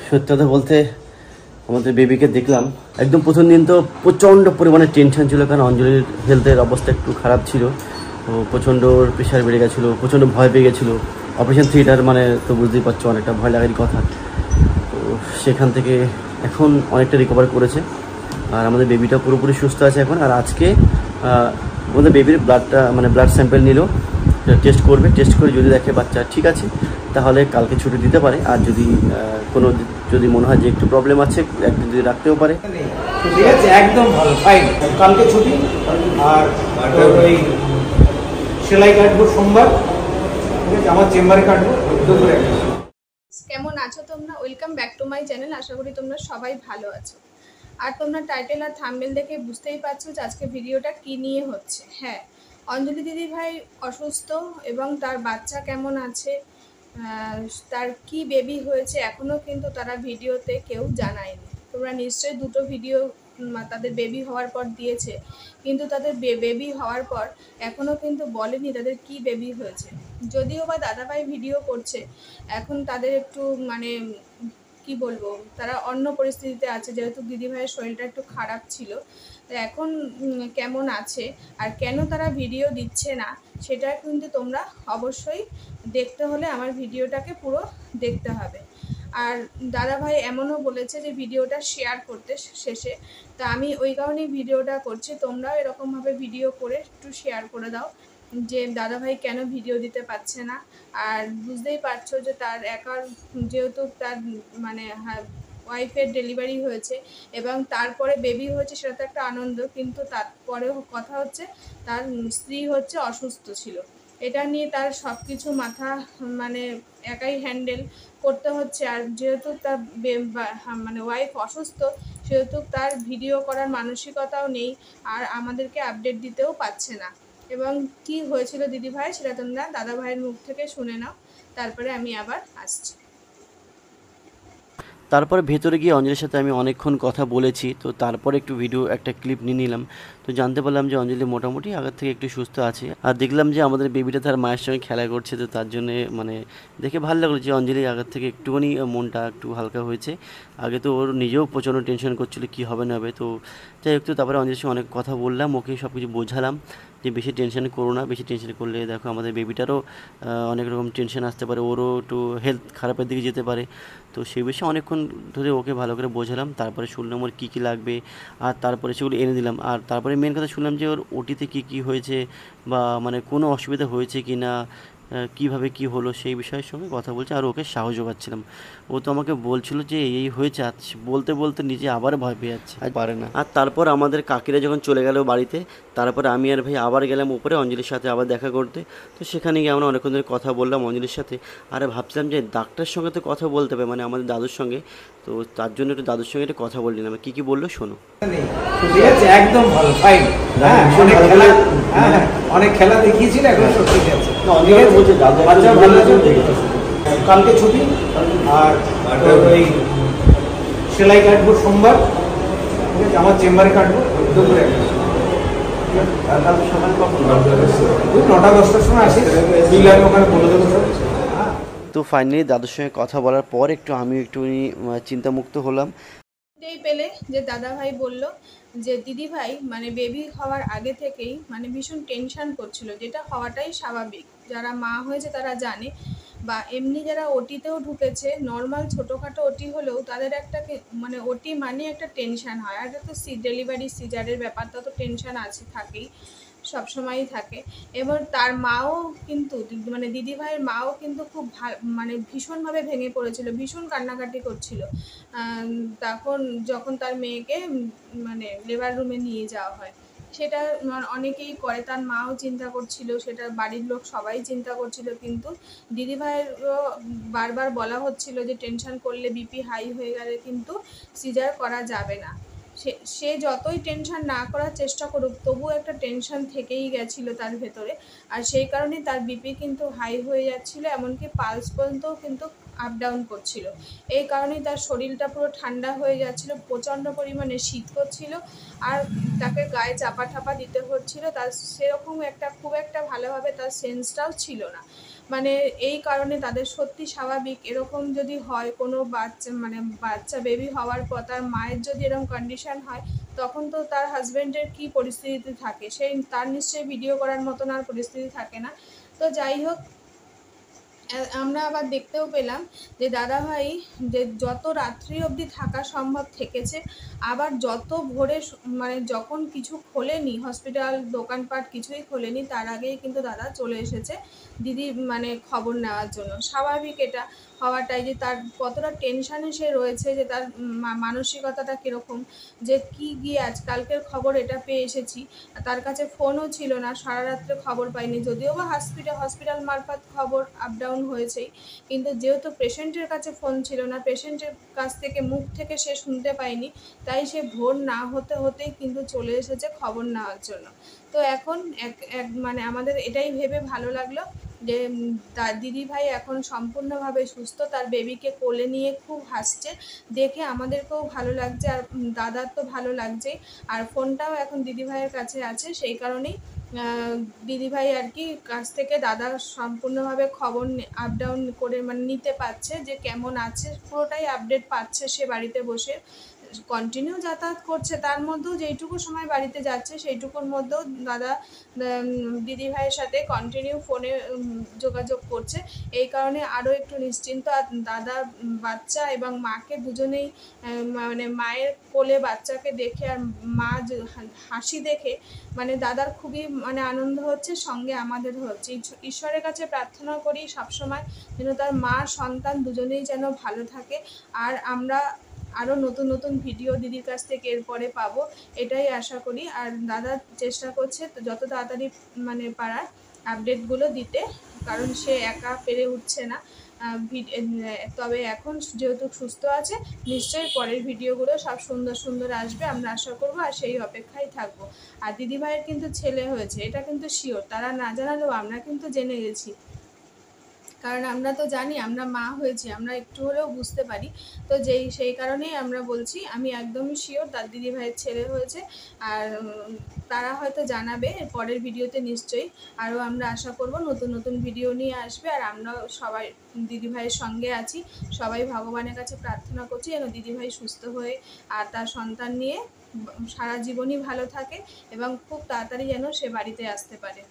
সত্যি কথা বলতে আমাদের বেবিকে দেখলাম, একদম প্রথম দিন তো প্রচণ্ড পরিমাণে টেনশন ছিল, কারণ অঞ্জলির হেলথের অবস্থা একটু খারাপ ছিল। তো প্রচণ্ড প্রেশার বেড়ে গেছিলো, প্রচণ্ড ভয় পেয়ে গেছিলো। অপারেশন থিয়েটার মানে তো বুঝতেই পারছো, অনেকটা ভয় লাগারই কথা। তো সেখান থেকে এখন অনেকটা রিকভার করেছে, আর আমাদের বেবিটা পুরোপুরি সুস্থ আছে এখন। আর আজকে আমাদের বেবির ব্লাডটা মানে ব্লাড স্যাম্পেল নিল, টেস্ট করবে, টেস্ট করে যদি দেখে বাচ্চা ঠিক আছে তাহলে কালকে ছুটি দিতে পারে। আর যদি মনে হয় যে একটু প্রবলেম আছে একদিন যদি রাখতেও পারে। ঠিক আছে, একদম ভালো, ফাইন। কালকে ছুটি। আর ওই সেলাই কাটবো সোমবার, আমার চেম্বারে কাটবো দুপুরে। কেমন আছো তোমরা? Welcome back to my channel. আশা করি তোমরা সবাই ভালো আছো। আর তোমরা টাইটেল আর থাম্বনেল দেখে বুঝতেই পারছো যে আজকে ভিডিওটা কি নিয়ে হচ্ছে। হ্যাঁ, অঞ্জলি দিদি ভাই অসুস্থ এবং তার বাচ্চা কেমন আছে, তার কি বেবি হয়েছে এখনও কিন্তু তারা ভিডিওতে কেউ জানায়নি। তোমরা নিশ্চয়ই দুটো ভিডিও তাদের বেবি হওয়ার পর দিয়েছে, কিন্তু তাদের বেবি হওয়ার পর এখনও কিন্তু বলেনি তাদের কি বেবি হয়েছে। যদিও বা দাদাভাই ভিডিও করছে, এখন তাদের একটু মানে কি বলবো, তারা অন্য পরিস্থিতিতে আছে, যেহেতু দিদিভাইয়ের শরীরটা একটু খারাপ ছিল। তো এখন কেমন আছে আর কেন তারা ভিডিও দিচ্ছে না সেটা কিন্তু তোমরা অবশ্যই দেখতে হলে আমার ভিডিওটাকে পুরো দেখতে হবে। আর দাদাভাই এমনও বলেছে যে ভিডিওটা শেয়ার করতে শেষে, তো আমি ওই কারণেই ভিডিওটা করছি। তোমরাও এরকমভাবে ভিডিও করে একটু শেয়ার করে দাও যে দাদাভাই কেন ভিডিও দিতে পারছে না। আর বুঝতেই পারছো যে তার একার, যেহেতু তার মানে ওয়াইফের ডেলিভারি হয়েছে এবং তারপরে বেবি হয়েছে, সেটা তো একটা আনন্দ, কিন্তু তারপরেও কথা হচ্ছে তার স্ত্রী হচ্ছে অসুস্থ ছিল। এটা নিয়ে তার সব কিছু মাথা মানে একাই হ্যান্ডেল করতে হচ্ছে। আর যেহেতু তার মানে ওয়াইফ অসুস্থ, সেহেতু তার ভিডিও করার মানসিকতাও নেই, আর আমাদেরকে আপডেট দিতেও পারছে না। এবং কি হয়েছিল দিদিভাই সেটা তোমরা দাদাভাইয়ের মুখ থেকে শুনে নাও, তারপরে আমি আবার আসছি। তারপরে ভেতরে গিয়ে অঞ্জলির সাথে আমি অনেকক্ষণ কথা বলেছি। তো তারপরে একটু ভিডিও একটা ক্লিপ নিয়ে নিলাম। তো জানতে পারলাম যে অঞ্জলি মোটামুটি আগের থেকে একটু সুস্থ আছে। আর দেখলাম যে আমাদের বেবিটা তার মায়ের সঙ্গে খেলা করছে, তো তার জন্যে মানে দেখে ভালো লাগলো যে অঞ্জলি আগের থেকে একটুখানি মনটা একটু হালকা হয়েছে। আগে তো ওর নিজেও প্রচণ্ড টেনশন করছিল কী হবে না হবে। তো যাই হোক, তো তারপরে অঞ্জলির সঙ্গে অনেক কথা বললাম, ওকে সব কিছু বোঝালাম যে বেশি টেনশন করো না, বেশি টেনশন করলে দেখো আমাদের বেবিটারও অনেক রকম টেনশন আসতে পারে, ওরও একটু হেলথ খারাপের দিকে যেতে পারে। তো সেই বিষয়ে অনেকক্ষণ ধরে ওকে ভালো করে বোঝালাম। তারপরে শুনলাম ওর কী কী লাগবে, আর তারপরে সেগুলো এনে দিলাম। আর তারপরে মেন কথা শুনলাম যে ওর ওটিতে কী কী হয়েছে, বা মানে কোনো অসুবিধা হয়েছে কি না, কীভাবে কী হলো সেই বিষয়ের সঙ্গে কথা বলছে। আর ওকে সাহস যোগাচ্ছিলাম। ও তো আমাকে বলছিল যে এই হয়েছে, আজ বলতে বলতে নিজে আবার ভয় পেয়ে যাচ্ছে, আর পারে না। আর তারপর আমাদের কাকিরা যখন চলে গেল বাড়িতে, তারপরে আমি আর ভাই আবার গেলাম উপরে অঞ্জলির সাথে আবার দেখা করতে। তো সেখানে গিয়ে আমরা অনেকক্ষণ ধরে কথা বললাম অঞ্জলির সাথে। আর ভাবছিলাম যে ডাক্তারের সঙ্গে তো কথা বলতে হবে, মানে আমাদের দাদুর সঙ্গে। তো তার জন্য একটু দাদুর সঙ্গে একটু কথা বলে নিলাম, কী কী বললো শোনো। ঠিক আছে, একদম ভালো, ফাইন। অনেক খেলা দেখিয়েছি না, এখন সব ঠিক আছে। বাচ্চা ভালো আছে, কালকে ছুটি। আর ওই সেলাই কাটবো সোমবার, আমার চেম্বারে কাটবো দুপুরে। 9টা-10টার সময় আসি, ওখানে বলে দেবো। তো ফাইনালি দাদুর সঙ্গে কথা বলার পর একটু আমি একটু চিন্তামুক্ত হলাম। পেলে যে দাদাভাই বলল যে দিদিভাই মানে বেবি হওয়ার আগে থেকেই মানে ভীষণ টেনশন করছিল, যেটা হওয়াটাই স্বাভাবিক। যারা মা হয়েছে তারা জানে, বা এমনি যারা ওটিতেও ঢুকেছে, নর্মাল ছোটোখাটো ওটি হলেও তাদের একটা মানে ওটি মানে একটা টেনশান হয়। আর এটা তো ডেলিভারি সিজারের ব্যাপারটা তো টেনশান আছে, থাকেই, সবসময়ই থাকে। এবার তার মাও কিন্তু মানে দিদিভাইয়ের মাও কিন্তু খুব মানে ভীষণভাবে ভেঙে পড়েছিল, ভীষণ কান্নাকাটি করছিল তখন, যখন তার মেয়েকে মানে লেবার রুমে নিয়ে যাওয়া হয়। সেটা অনেকেই করে, তার মাও চিন্তা করছিল, সেটা বাড়ির লোক সবাই চিন্তা করছিল, কিন্তু দিদিভাইয়েরও বারবার বলা হচ্ছিল যে টেনশন করলে বিপি হাই হয়ে গেলে কিন্তু সিজার করা যাবে না। সে যতই টেনশন না করার চেষ্টা করুক, তবুও একটা টেনশন থেকেই গেছিলো তার ভেতরে। আর সেই কারণেই তার বিপি কিন্তু হাই হয়ে যাচ্ছিলো, এমনকি পালস পর্যন্তও কিন্তু আপ ডাউন করছিল। এই কারণেই তার শরীরটা পুরো ঠান্ডা হয়ে যাচ্ছিলো, প্রচণ্ড পরিমাণে শীত করছিল, আর তাকে গায়ে চাপা ঠাপা দিতে হচ্ছিলো। তার সেরকম খুব একটা ভালোভাবে তার সেন্সটাও ছিল না। মানে এই কারণে তাদের সত্যি স্বাভাবিক এরকম যদি হয় কোনো বাচ্চা মানে বাচ্চা বেবি হওয়ার পর তার মায়ের যদি এরকম কন্ডিশন হয় তখন তো তার হাজব্যান্ডের কী পরিস্থিতিতে থাকে, সেই তার নিশ্চয়ই ভিডিও করার মতন আর পরিস্থিতি থাকে না। তো যাই হোক, আমরা আবার দেখতেও পেলাম যে দাদাভাই যে যত রাত্রি অবধি থাকা সম্ভব থেকেছে, আবার যত ভোরে মানে যখন কিছু খোলেনি হসপিটাল দোকানপাট কিছুই খোলেনি তার আগেই কিন্তু দাদা চলে এসেছে দিদি মানে খবর নেওয়ার জন্য। স্বাভাবিক এটা হওয়াটাই, যে তার কতটা টেনশানে সে রয়েছে, যে তার মানসিকতাটা কীরকম, যে কি গিয়ে আজকালকের খবর এটা পেয়ে এসেছি। তার কাছে ফোনও ছিল না, সারা রাত্রে খবর পাইনি, যদিও বা হসপিটাল মারফত খবর আপ ডাউন হয়েছেই, কিন্তু যেহেতু পেশেন্টের কাছে ফোন ছিল না, পেশেন্টের কাছ থেকে মুখ থেকে সে শুনতে পায়নি, তাই সে ভোর না হতে হতেই কিন্তু চলে এসেছে খবর নেওয়ার জন্য। তো এখন এক এক মানে আমাদের এটাই ভেবে ভালো লাগলো যে তার দিদিভাই এখন সম্পূর্ণভাবে সুস্থ, তার বেবিকে কোলে নিয়ে খুব হাসছে, দেখে আমাদেরকেও ভালো লাগছে, আর দাদার তো ভালো লাগছেই। আর ফোনটাও এখন দিদিভাইয়ের কাছে আছে, সেই কারণেই দিদিভাই আর কি কাছ থেকে দাদা সম্পূর্ণভাবে খবর আপ ডাউন করে মানে নিতে পারছে, যে কেমন আছে পুরোটাই আপডেট পাচ্ছে সে বাড়িতে বসে। কন্টিনিউ যাতায়াত করছে, তার মধ্যেও যেইটুকু সময় বাড়িতে যাচ্ছে সেইটুকুর মধ্যেও দাদা দিদিভাইয়ের সাথে কন্টিনিউ ফোনে যোগাযোগ করছে। এই কারণে আরও একটু নিশ্চিন্ত। আর দাদা বাচ্চা এবং মাকে দুজনেই মানে মায়ের কোলে বাচ্চাকে দেখে আর মা হাসি দেখে মানে দাদার খুবই মানে আনন্দ হচ্ছে, সঙ্গে আমাদেরও হচ্ছে। ঈশ্বরের কাছে প্রার্থনা করি সবসময় যেন তার মা সন্তান দুজনেই যেন ভালো থাকে। আর আমরা আরও নতুন নতুন ভিডিও দিদির কাছ থেকে এরপরে পাবো, এটাই আশা করি। আর দাদা চেষ্টা করছে তো যত তাড়াতাড়ি মানে পারার আপডেটগুলো দিতে, কারণ সে একা পেরে উঠছে না। তবে এখন যেহেতু সুস্থ আছে, নিশ্চয়ই পরের ভিডিওগুলো সব সুন্দর সুন্দর আসবে, আমরা আশা করবো, আর সেই অপেক্ষায় থাকবো। আর দিদিভাইয়ের কিন্তু ছেলে হয়েছে, এটা কিন্তু শিওর, তারা না জানালেও আমরা কিন্তু জেনে গেছি, কারণ আমরা তো জানি, আমরা মা হয়েছি, আমরা একটু হলেও বুঝতে পারি। তো সেই কারণেই আমরা বলছি, আমি একদমই শিওর তার দিদিভাইয়ের ছেলে হয়েছে। আর তারা হয়তো জানাবে পরের ভিডিওতে, নিশ্চয়ই আরও আমরা আশা করব নতুন নতুন ভিডিও নিয়ে আসবে। আর আমরাও সবাই দিদিভাইয়ের সঙ্গে আছি, সবাই ভগবানের কাছে প্রার্থনা করছি যেন দিদিভাই সুস্থ হয়ে আর তার সন্তান নিয়ে সারা জীবনই ভালো থাকে এবং খুব তাড়াতাড়ি যেন সে বাড়িতে আসতে পারে।